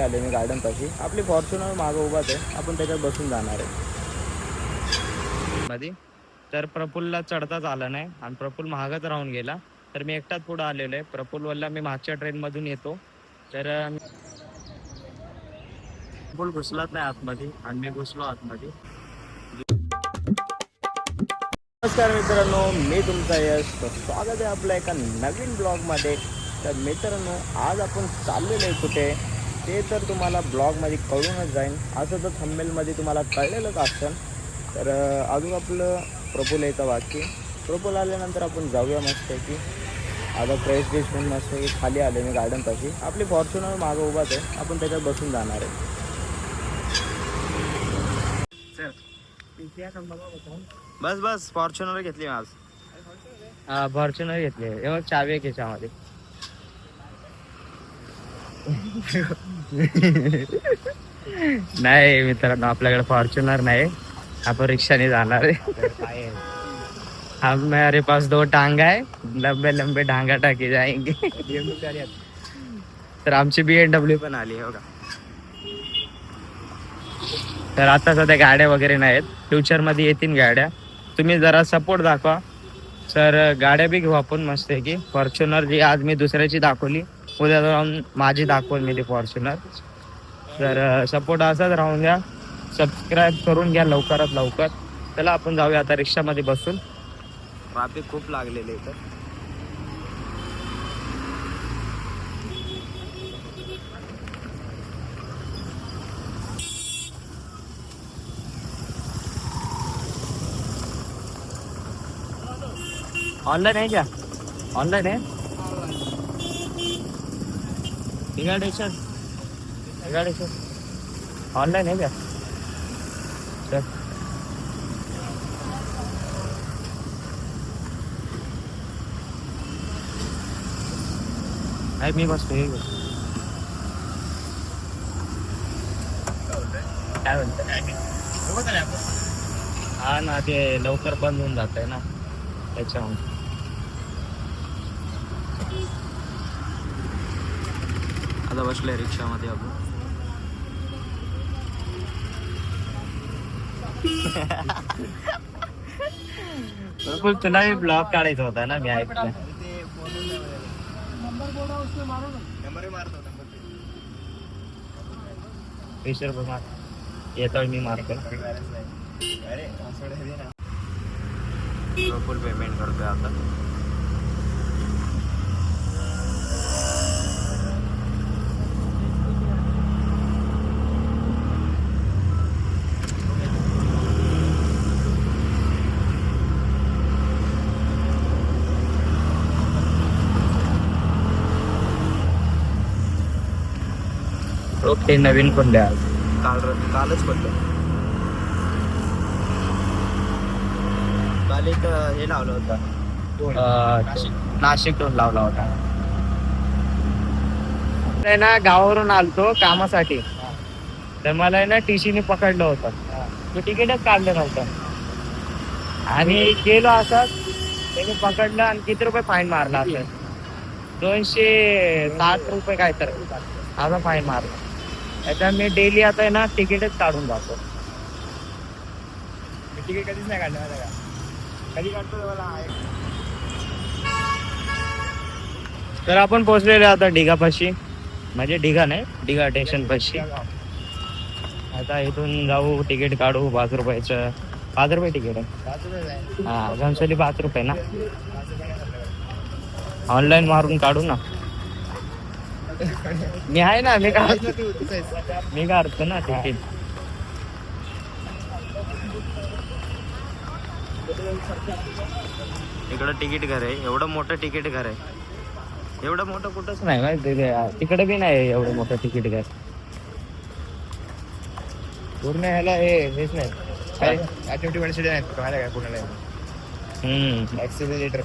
आले मी गार्डन पाशी. आपली फॉर्च्युनर मागं उभाच आहे, आपण त्याच्यात बसून जाणार आहे मध्ये. तर प्रफुल्लला चढताच आलं नाही आणि प्रफुल्ल महागच राहून गेला. तर मी एकटाच पुढे आलेलो आहे. प्रफुल्ल वल्ला मी मागच्या ट्रेनमधून येतो. तर प्रफुल्ल घुसलाच नाही आतमध्ये आणि मी घुसलो आतमध्ये. नमस्कार मित्रांनो, मी तुमचा यश. स्वागत आहे आपल्या एका नवीन ब्लॉगमध्ये. तर मित्रांनो, आज आपण चाललेलो आहे कुठे ते तर तुम्हाला ब्लॉगमध्ये कळूनच जाईल. असं तर थंबनेलमध्ये तुम्हाला कळलेलंच असतं. तर अजून आपलं प्रफुल्ल यायचं बाकी. प्रफुल्ल आल्यानंतर आपण जाऊया मस्त की आता फ्रेश डिश होऊन मस्त की खाली आले मी गार्डनपाशी. आपली फॉर्च्युनर मागं उभाच आहे, आपण त्याच्यात बसून जाणार आहे. बस बस फॉर्च्युनर घेतली आज. हा फॉर्च्युनर घेतली. एवढं चावी आहे त्याच्यामध्ये. नाही मित्रांनो, आपल्याकडे फॉर्च्युनर नाही, आपण रिक्षाने जाणार आहे. हमारे पास 2 टांगा है, लंबे लंबे डांगा टाके जाएंगे. तर आमची BMW पण आली आहे बघा. तर आता सध्या गाड्या वगैरे नाहीत, फ्युचरमध्ये येतील गाड्या. तुम्ही जरा सपोर्ट दाखवा. तर गाड्या बी घेऊ आपण मस्त आहे की. फॉर्च्युनर जी आज मी दुसऱ्याची दाखवली, उद्या जाऊन माझी दाखवून मी ती फॉर्च्युनर. तर सपोर्ट असाच राहून द्या, सबस्क्राईब करून घ्या लवकरात लवकर. चला आपण जाऊया आता रिक्षामध्ये बसून. ट्रॅफिक खूप लागलेले इथं. ऑनलाइन है क्या? ऑनलाइन है टिकट ऑनलाइन है क्या? सर नाही मी बसतो. काय म्हणतं? हा ना, ते लवकर बंद होऊन जात आहे ना त्याच्यामुळे. आता बसलोय रिक्षामध्ये आपण. बिलकुल तुलाही ब्लॉग काढायचा होता ना, मी ऐकलं. येतो मी मारतो. फुल पेमेंट करतोय आता. ओके, नवीन पण द्या. कालच पडलं. काल एक हे लावलं होतं, नाशिक टोल लावला होता. ना गावावरून आलतो कामासाठी. तर मला आहे ना TC पकडलं होतं. तो तिकीटच काढलं नव्हतं आणि गेलो असं. त्याने पकडलं आणि किती रुपये फाईन मारला असं. 260 रुपये काय तर असा फाईन मारला. त्याच्या मी डेली आता आहे ना तिकीटच काढून जातो. तिकीट कधीच नाही काढलं का? कधी काढतो मला. तर आपण पोहोचलेलो आता ढिगापाशी, म्हणजे ढिगा नाही, ढिगा स्टेशन पाशी. आता इथून जाऊ, तिकीट काढू 5 रुपयाचं. 5 रुपये तिकीट आहे. हा, घनसोली 5 रुपये ना. ऑनलाईन मारून काढू ना. मी आहे ना, मी काढतो ना तिकीट. इकडं तिकीट घर आहे. एवढं मोठं तिकीट घर आहे. एवढं मोठं कुठंच नाही माहिती. तिकडे बी नाही एवढं मोठं तिकीट घर. पूर्ण ह्याला हेच नाही काय ऍक्टिव्हिटी वेळेसाठी नाही तुम्हाला काय पूर्ण. ऍक्सिलेटर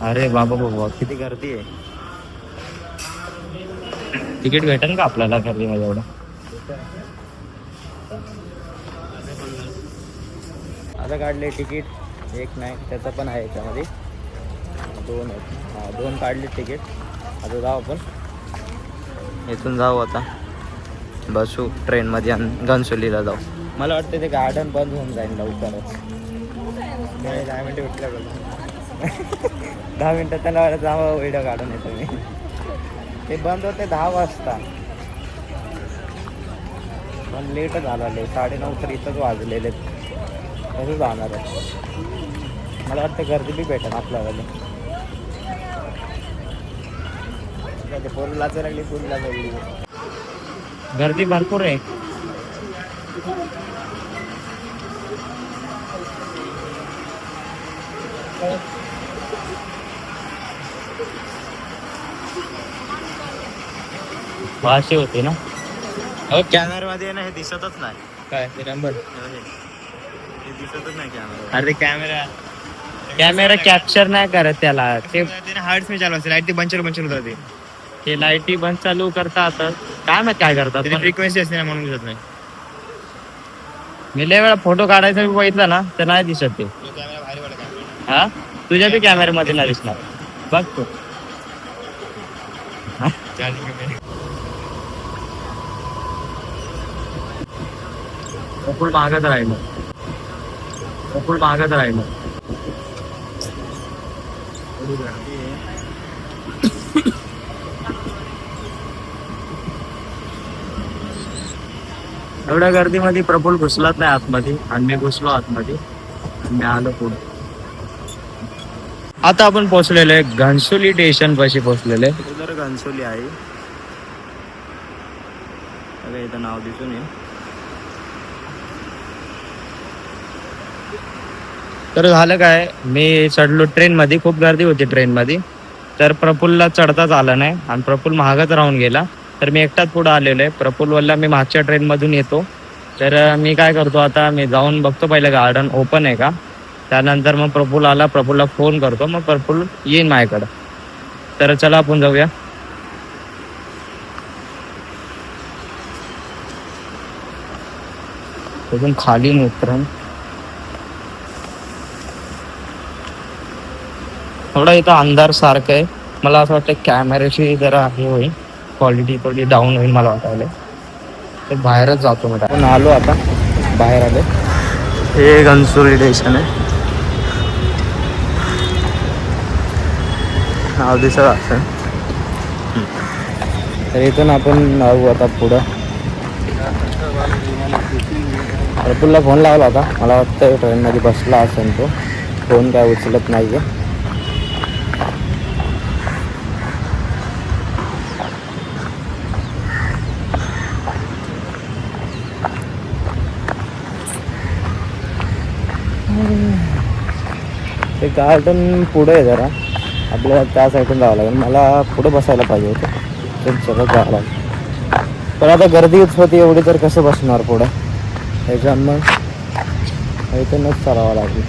अरे बाबा बाबा, किती गर्दी आहे. तिकीट भेटेल का आपल्याला गर्दीमध्ये एवढं? आता काढले तिकीट एक नाही, त्याचं पण आहे याच्यामध्ये. 2 आहेत. हां 2 काढले तिकीट. आता जाऊ आपण इथून जाऊ आता बसू ट्रेनमध्ये आणि घनसोलीला जाऊ. मला वाटतं ते गार्डन बंद होऊन जाईल लवकरच. 10 मिनटं भेटल्या बघ 10 मिनटात त्यांना जावं व्हिडिओ काढून येतो मी. ते बंद होते 10 वाजता पण लेटच झाला. 9:30 तर इथंच वाजलेले. कसं जाणार आहे. मला वाटतं गर्दी बी भेटेल आपल्याला. ते पोरी लाचायला लागली पोरीला बोलली. गर्दी भरपूर आहे. अशी होती ना. कॅमेऱ्यामध्ये ना हे दिसतच नाही. काय ते नंबर हे दिसतच नाही कॅमेरा. अरे कॅमेरा कॅप्चर नाही करत त्याला. ते हार्ट्स मी चालू असेल. लाईट ती बंचर होतं. ते लाईटी बंद चालू करतात. काय माहित काय करतात. फ्रिक्वेन्सी असते ना म्हणून दिसत नाही. मी लय वेळा फोटो काढायचा बघितला ना तर नाही दिसत ते. हा तुझ्या बी कॅमेऱ्यामध्ये नाही दिसणार. बघ तू फुल मागत राहिलं. एवढ्या गर्दीमध्ये प्रफुल्ल घुसलाच नाही आतमध्ये आणि मी घुसलो आतमध्ये. मी आलो पुढे. आता आपण पोहोचलेलो आहे घनसोली स्टेशन पाशी पोहोचलेले. उधर घनसोली आहे. इथं नाव दिसून येईल. तर झालं काय मी चढलो ट्रेनमध्ये. खूप गर्दी होती ट्रेनमध्ये. तर प्रफुल्लला चढताच आलं नाही आणि प्रफुल्ल महागच राहून गेला. तर मी एकटाच पुढे आलेलो आहे. प्रफुल्ल बोलला मी मागच्या ट्रेनमधून येतो. तर मी काय करतो आता मी जाऊन बघतो पहिलं गार्डन ओपन आहे का. त्यानंतर मग प्रफुल्ल आला. प्रफुल्लला फोन करतो. मग प्रफुल्ल येईन माझ्याकडं. तर चला आपण जाऊया. तिथून खाली उतरून थोडा इथं अंधार सारखं आहे. मला असं वाटतं कॅमेऱ्याची जरा हे होईल. क्वालिटी थोडी डाऊन होईल मला वाटायला. तर बाहेरच जातो मी. आपण आलो आता बाहेर आले. हे घनसोली स्टेशन आहे. नाव दिसत असेल. तर इथून आपण जाऊ आता पुढं. प्रफुल्लला फोन लावला होता. मला वाटतं ट्रेनमध्ये बसला असेल तो. फोन काय उचलत नाही आहे. ते गार्डन पुढे आहे जरा. आपल्याला त्या साईडून जावं लागेल. मला पुढं बसायला पाहिजे होतं. ते सगळं जावं लागेल. पण आता गर्दीच होती एवढी तर कसं बसणार पुढं. त्याच्यामुळे इथूनच चालावं लागेल.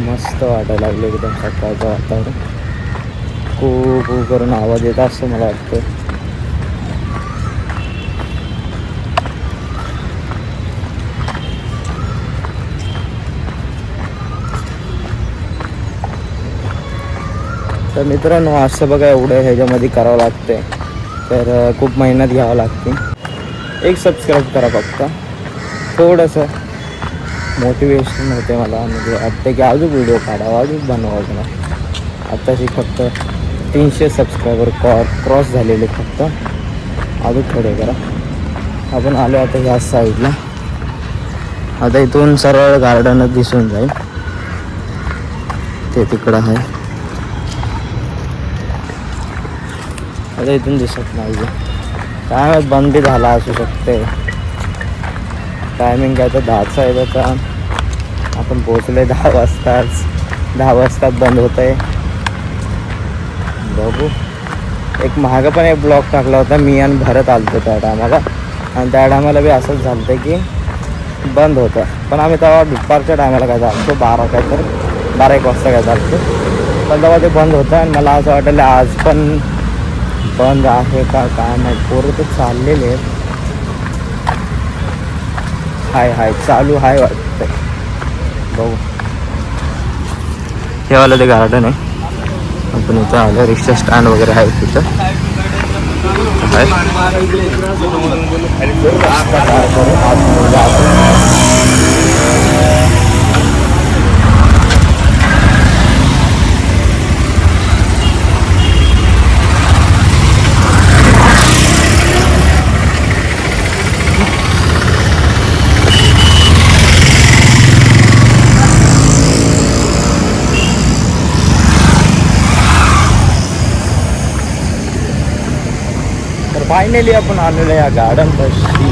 मस्त वाटायला लागलं एकदम सकाळचं वातावरण. कू करून आवाज येत असं मला वाटतं. तर मित्रांनो असं बघा एवढं ह्याच्यामध्ये करावं लागते. तर खूप मेहनत घ्यावं लागते. एक सबस्क्राईब करा फक्त. थोडंसं मोटिवेशन होते मला. म्हणजे वाटतं की अजून व्हिडिओ काढावा अजून बनवावं मला. आत्ताशी फक्त 300 सबस्क्रायबर क्रॉस झालेले फक्त. अजून थोडे करा. आपण आलो आता ह्या साईडला. आता इथून सरळ गार्डनच दिसून जाईल. ते तिकडं आहे. आता इथून दिसत नाही. काय बंद बी झाला असू शकते. टायमिंग काय तर 10चा आहे. आता आपण पोहोचले 10 वाजताच. 10 वाजताच बंद होत आहे. बघू. एक मागं पण एक ब्लॉग टाकला होता मी आणि भरत आलतो त्या टायमाला. आणि त्या टायमाला बी असंच झालं होतं की बंद होतं. पण आम्ही तेव्हा दुपारच्या टायमाला काय झालं 12-1 वाजता काय झालं. पण तेव्हा ते बंद होतं. आणि मला असं वाटलं आज पण बंद आहे का काय नाही. पोरं तर चाललेले आहेत. हाय चालू हाय वाटतंय. बघू. हे वालं ते गार्डन आहे. आपण इथं आलं. रिक्षा स्टँड वगैरे आहे तिथं. तर फायनली आपण आलेलो या गार्डन पाशी.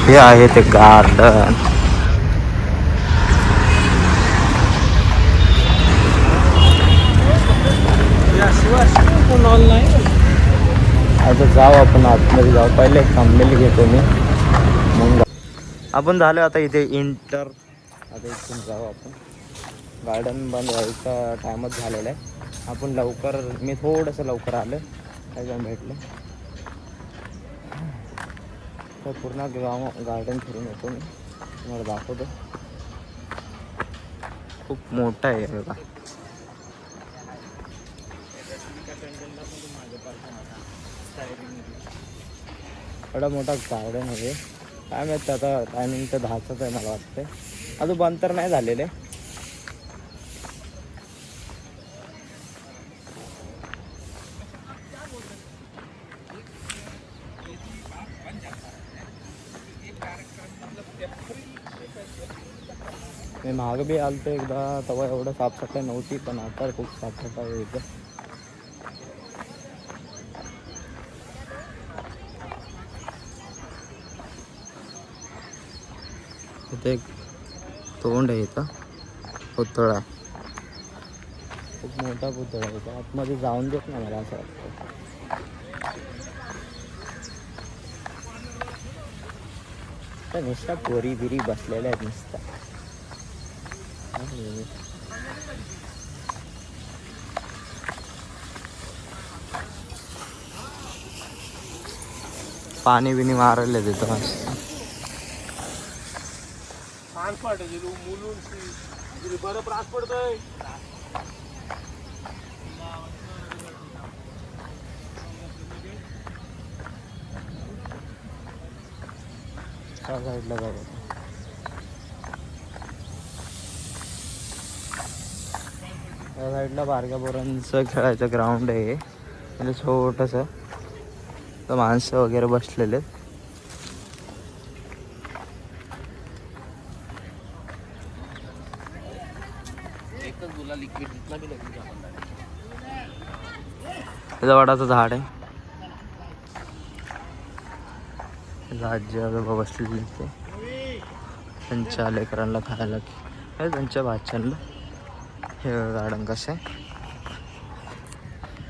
हे आहे ते गार्डन. आता जाऊ आपण आतमध्ये जाऊ. पहिले थांबलेली घेतो मी मग आपण झालो आता इथे इंटर. आता इथून जाऊ आपण. गार्डन बंद व्हायचा टायमच झालेला आहे. आपण लवकर मी थोडंसं लवकर आलं काही जण भेटलं तर पूर्ण गार्डन फिरून येतो मी तुम्हाला दाखवतो. खूप मोठा आहे बघा. एवढा मोठा गार्डन आहे. काय माहिती आता टायमिंग तर 10च आहे मला वाटतं. अजून बंद तर नाही झालेले. मी माग बी आलतो एकदा तेव्हा एवढं साफसफाई नव्हती पण आता खूप साफसफाई आहे इथं. इथे एक तोंड आहे इथं. पुतळा खूप मोठा पुतळा आहे इथं. आतमध्ये जाऊन देत ना मला असं वाटतं. तर नुसता पोरी बिरी बसलेल्या आहेत नुसता. पाणी बिनी मारले तिथं मस्त. त्या साईडला बघा. त्या साईडला बारक्या पोरांचं खेळायचं ग्राउंड आहे. म्हणजे छोटंसं तर माणसं वगैरे बसलेले आहेत. त्याचं वडाचं झाड आहे. आजी आजोबा बसलेले ते त्यांच्या लेकरांना खायला हे त्यांच्या भाच्यांना. हे गार्डन कसं आहे.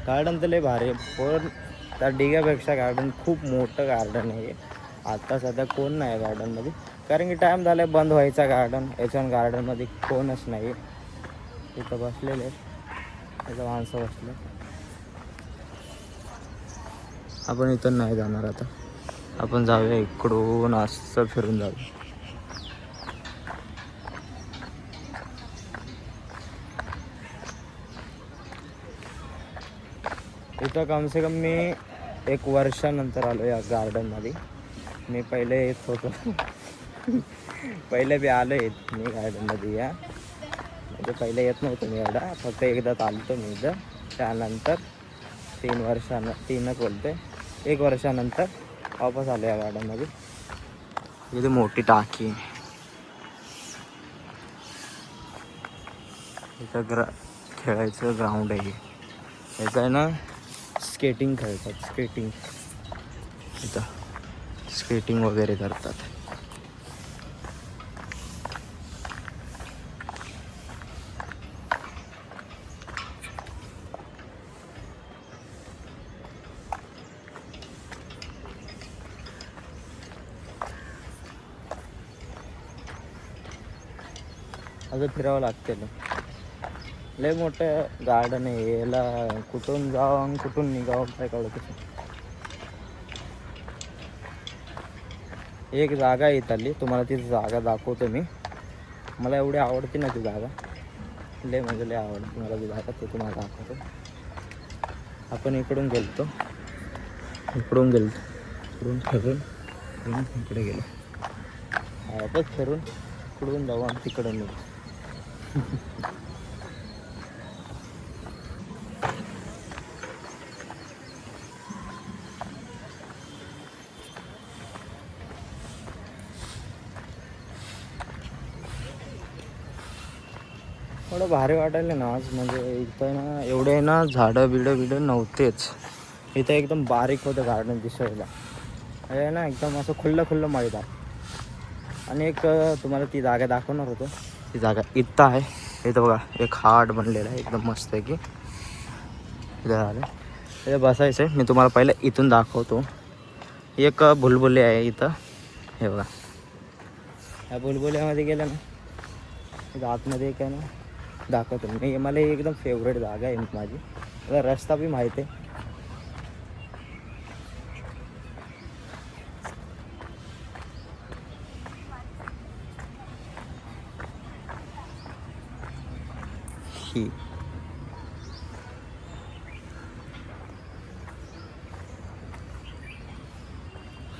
गार्डन तर लय भारी आहे पण त्या डिग्यापेक्षा गार्डन खूप मोठं गार्डन आहे. आता सध्या कोण नाही गार्डनमध्ये कारण की टाईम झाला बंद व्हायचा गार्डन. याच्यावर गार्डनमध्ये कोणच नाही. इथं बसलेले इथं माणसं बसले. आपण इथं नाही जाणार आता. आपण जाऊया इकडून असं फिरून जाऊ. इथं कम से कम मी 1 वर्षानंतर आलो या गार्डनमध्ये. मी पहिले येत होतो पहिले बी आलो येत मी गार्डनमध्ये या. म्हणजे पहिले येत नव्हतं मी एवढा. फक्त एकदाच आलतो मी इथं. त्यानंतर 1 वर्षानंतर वापस आलो या गार्डनमध्ये. इथे मोठी टाकी. इथं खेळायचं ग्राउंड आहे. याचं आहे ना स्केटिंग खेळतात. स्केटिंग इथं स्केटिंग वगैरे करतात. अजून फिरावं लागते ना. लय मोठं गार्डन आहे. याला कुठून जावं आणि कुठून निघावं काय कळत. एक जागा आहे इथली, तुम्हाला ती जागा दाखवतो मी. मला एवढी आवडते ना ती जागा, लय म्हणजे लय आवडते मला ती जागा, ते तुम्हाला दाखवतो. आपण इकडून गेलतो, इकडून फिरून इकडे गेलो. बस फिरून इकडून जाऊ आणि तिकडून निघू. थोडं भारी वाटायला ना आज. म्हणजे इथं ना एवढे ना झाडं बिडं नव्हतेच इथं. एकदम बारीक होतं गार्डन दिसायला. हे ना एकदम असं खुल्लं मैदान. आणि एक तुम्हाला ती जागा दाखवणार होतो. ती जागा इथं आहे. इथं बघा एक हार्ट बनलेला आहे एकदम मस्त आहे की. इथं झालं इथं बसायचं आहे. मी तुम्हाला पहिलं इथून दाखवतो. एक बुलबुले आहे इथं, हे बघा. या बुलबुल्यामध्ये गेलं ना, इथं आतमध्ये एक आहे ना, दाखवतो मी. मला एकदम फेवरेट जागा आहे माझी. मला रस्ता बी माहीत आहे.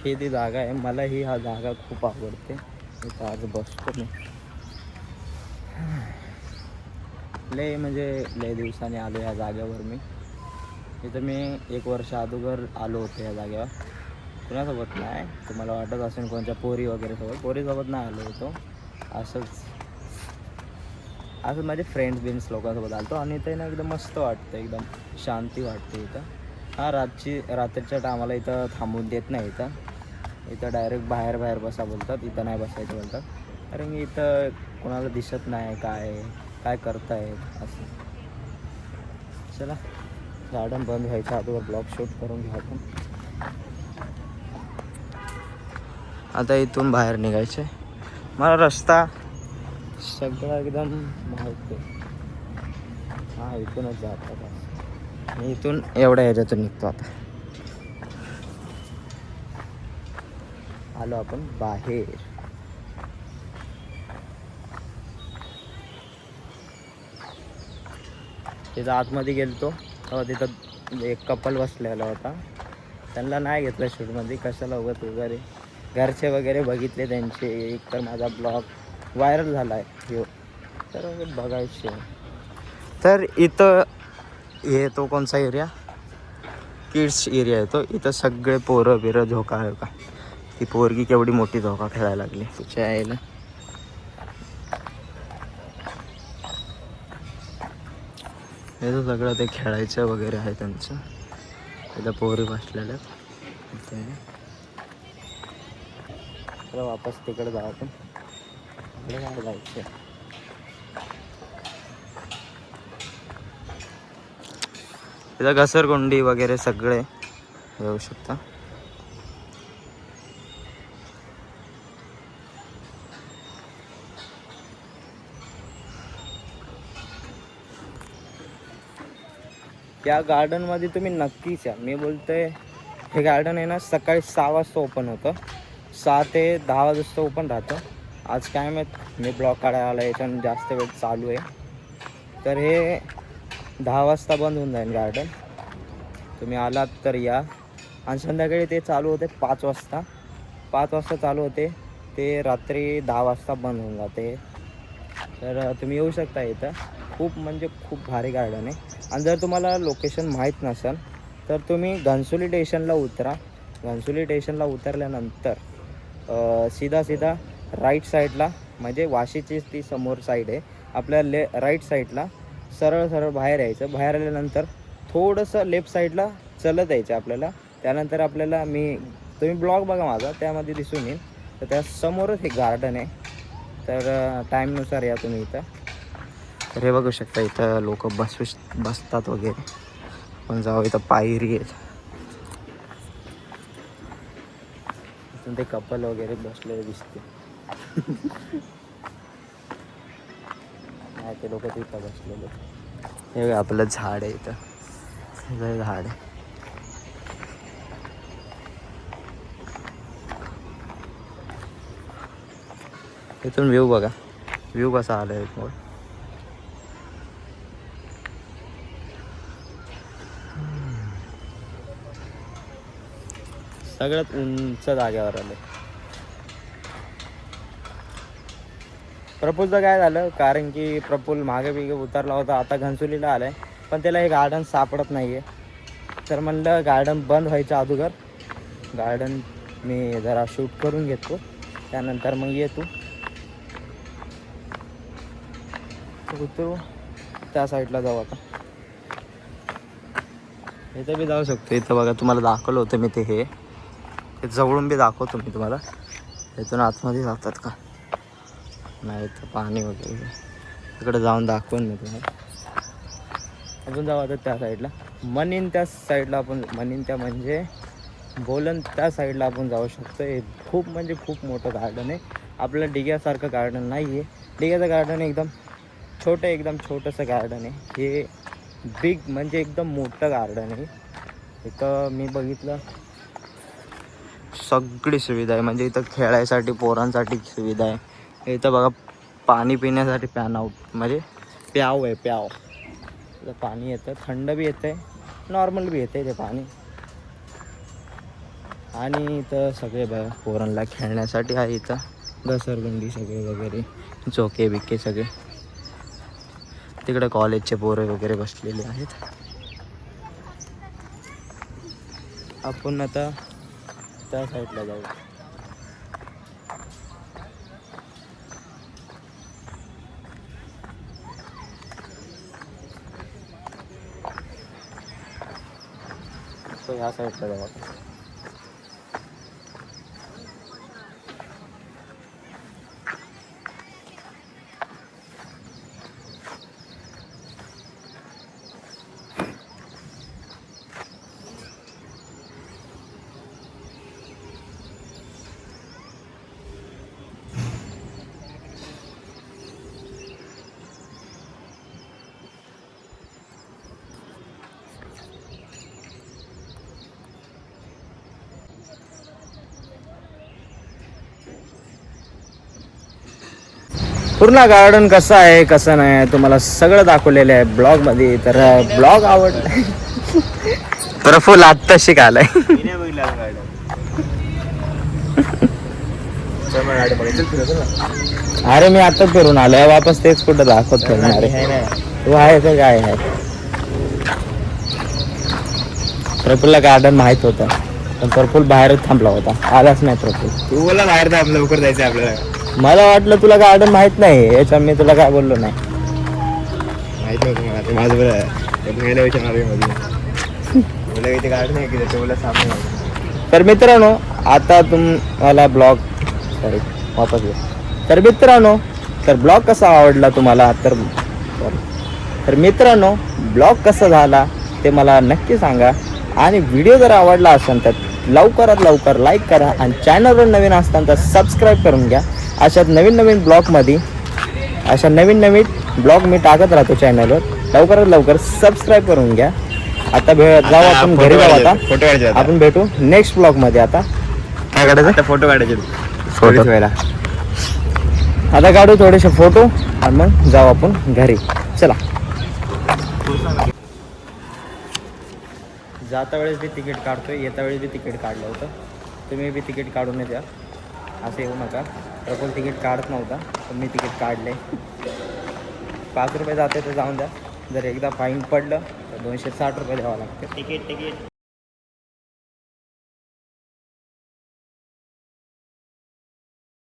ही ती जागा आहे. मला ही हा जागा खूप आवडते. इथं आज बसतो मी. लय म्हणजे लय दिवसाने आलो या जागेवर मी. इथं मी 1 वर्ष अगोदर आलो होतो या जागेवर. कुणासोबत नाही, तुम्हाला वाटत असेल कोणत्या पोरी वगैरे सोबत. पोरीसोबत नाही आलो होतो, असंच माझे फ्रेंड्स लोकांसोबत आलो होतो. आणि इथं ना एकदम मस्त वाटतं, एकदम शांती वाटते इथं. रात्रीच्या टायमाला इथं थांबून देत नाही. इथं डायरेक्ट बाहेर बसा बोलतात. इथं नाही बसायचं बोलतात, कारण की इथं कोणाला दिसत नाही काय करतायत असं. चला, गार्डन बंद व्हायच्या अगोदर ब्लॉग शूट करून घ्या आपण. आता इथून बाहेर निघायचं आहे. मला रस्ता सगळं एकदम माहीत आहे. हां, इथूनच जातात. मी इथून एवढ्या ह्याच्यातून निघतो. आता आलो आपण बाहेर. तिथं आतमध्ये गेलतो तेव्हा तिथं एक कपल बसलेला होता. त्यांना नाही घेतलं शूटमध्ये, कशाला उगाच वगैरे. घरचे वगैरे बघितले त्यांचे. एक तर माझा ब्लॉग व्हायरल झाला आहे तर बघायचे. तर इथं हे तो कोणचा एरिया, किड्स एरिया आहे तो. इथं सगळे पोरं झोका आहे का. ती पोरगी केवढी मोठी झोका खेळायला लागली तिच्या आईला. हे तर सगळं ते खेळायचं वगैरे आहे त्यांचं. इथं पोरी बसलेल्या. चला वापस तिकडे जाऊ आपण. इकडे काय जायचं. इथं घसरगुंडी वगैरे सगळे येऊ शकता. या गार्डनमध्ये तुम्ही नक्कीच या. मी बोलतोय हे गार्डन आहे ना, सकाळी 6 वाजता ओपन होतं. 6 ते 10 वाजता ओपन राहतं. आज काय माहीत, मी ब्लॉग काढायला आला याच्यानं जास्त वेळ चालू आहे. तर हे 10 वाजता बंद होऊन जाईल गार्डन. तुम्ही आलात तर या. आणि संध्याकाळी ते चालू होते 5 वाजता. 5 वाजता चालू होते ते रात्री 10 वाजता बंद होऊन जाते. तर तुम्ही येऊ शकता इथं. खूप म्हणजे खूप भारी गार्डन आहे. आणि जर तुम्हाला लोकेशन माहीत नसेल तर तुम्ही घनसोली स्टेशनला उतरा. घनसोली स्टेशनला उतरल्यानंतर सीधा राईट साईडला, म्हणजे वाशीची ती समोर साईड आहे आपल्या, राईट साईडला सरळ बाहेर यायचं. बाहेर आल्यानंतर थोडंसं लेफ्ट साईडला चलत यायचं आपल्याला. त्यानंतर आपल्याला तुम्ही ब्लॉग बघा माझा, त्यामध्ये दिसून येईल. तर त्या समोरच एक गार्डन आहे. तर टाईमनुसार या तुम्ही इथं. तर हे बघू शकता इथं लोक बसतात वगैरे. पण जाऊ, इथं पायरी आहेत. इथून ते कपल वगैरे बसलेले दिसते. नाही, ते लोक तिथं बसलेले. हे आपलं झाड आहे इथं, हे झाड आहे. इथून व्ह्यू बघा, व्ह्यू कसा आला आहे. सगळ्यात उंच जागेवर आले. प्रफुलचं काय झालं, कारण की प्रफुल मागे बिगे उतरला होता, आता घनसोलीला आलाय, पण त्याला हे गार्डन सापडत नाहीये. तर म्हणलं गार्डन बंद व्हायच्या अगोदर गार्डन मी जरा शूट करून घेतो, त्यानंतर मग येतो उतरू त्या साईडला जाऊ. आता इथं बी जाऊ शकतो. इथं बघा, तुम्हाला दाखवलं होतं मी ते जवळून बी दाखवतो मी तुम्हाला. इथून आतमध्ये जातात का नाही, तर पाणी वगैरे तिकडे जाऊन दाखवून मी तुम्हाला. अजून जाऊ आता त्या साईडला, मनीन त्या साईडला आपण, मनीन त्या म्हणजे बोलन त्या साईडला आपण जाऊ शकतो. हे खूप म्हणजे खूप मोठं गार्डन आहे. आपलं डिग्यासारखं गार्डन नाही आहे. डिग्याचं गार्डन एकदम छोटं, एकदम छोटंसं गार्डन आहे. हे बिग म्हणजे एकदम मोठं गार्डन आहे. इथं मी बघितलं सगळी सुविधा आहे, म्हणजे इथं खेळायसाठी पोरांसाठी सुविधा आहे. इथं बघा पाणी पिण्यासाठी पॅन आउट म्हणजे प्याव आहे, प्याव. इथं पाणी येतं, थंड बी येतं आहे, नॉर्मल बी येतं आहे ते पाणी. आणि इथं सगळे बघा पोरांना खेळण्यासाठी आहे. इथं घसरगुंडी सगळे वगैरे, झोके बिके सगळे. तिकडे कॉलेजचे पोरं वगैरे बसलेले आहेत. आपण आता त्या साईडला जाऊ. तो ह्या साईडला जाऊ आता. पूर्ण गार्डन कसं आहे कसं नाही तुम्हाला सगळं दाखवलेलं आहे ब्लॉगमध्ये. तर ब्लॉग आवडला. प्रफुल आत्ता शिकालाय. अरे मी आत्ताच फिरून आलोय, वापस तेच कुठं दाखवत फिरणार आहे. तू आहे का काय आहे. प्रफुलला गार्डन माहित होतं, पण प्रफुल बाहेरच थांबला होता, आलाच नाही प्रफुल. तू बोला बाहेर थांब, लवकर जायचं आपल्याला. मला वाटलं तुला गार्डन माहित नाही, याच्या मी तुला काय बोललो नाही. माहित नव्हतं मला, ते माझं बरं विचारणार इथे गार्डन आहे की त्याच्या बोला सामने. तर मित्रांनो आता तुम्हाला ब्लॉग सॉरी वापस घे. तर मित्रांनो, तर ब्लॉग कसा आवडला तुम्हाला, तर मित्रांनो ब्लॉग कसा झाला ते मला नक्की सांगा. आणि व्हिडिओ जर आवडला असेल तर लवकरात लवकर लाईक करा, आणि चॅनलवर नवीन असताना तर सबस्क्राईब करून घ्या. अशा नवीन नवीन ब्लॉग मी टाकत राहतो चॅनलवर. लवकरात लवकर सबस्क्राईब करून घ्या. आता जाऊ आपण घरी जाऊ. आता फोटो काढायचे, आपण भेटू नेक्स्ट ब्लॉगमध्ये. आता काय काढायचं, फोटो काढायचे. फोटो आता काढू थोडेसे फोटो आणि मग जाऊ आपण घरी. चला. जाता वेळेस बी तिकीट काढतोय, येता वेळेस बी तिकीट काढलं होतं. तुम्ही बी तिकीट काढून द्या, असं येऊ नका. प्रफुल तिकीट काढत नव्हता, पण मी तिकीट काढले. 5 रुपये जाते तर जाऊन द्या. जर एकदा फाईन पडलं तर 260 रुपये द्यावं लागते. तिकीट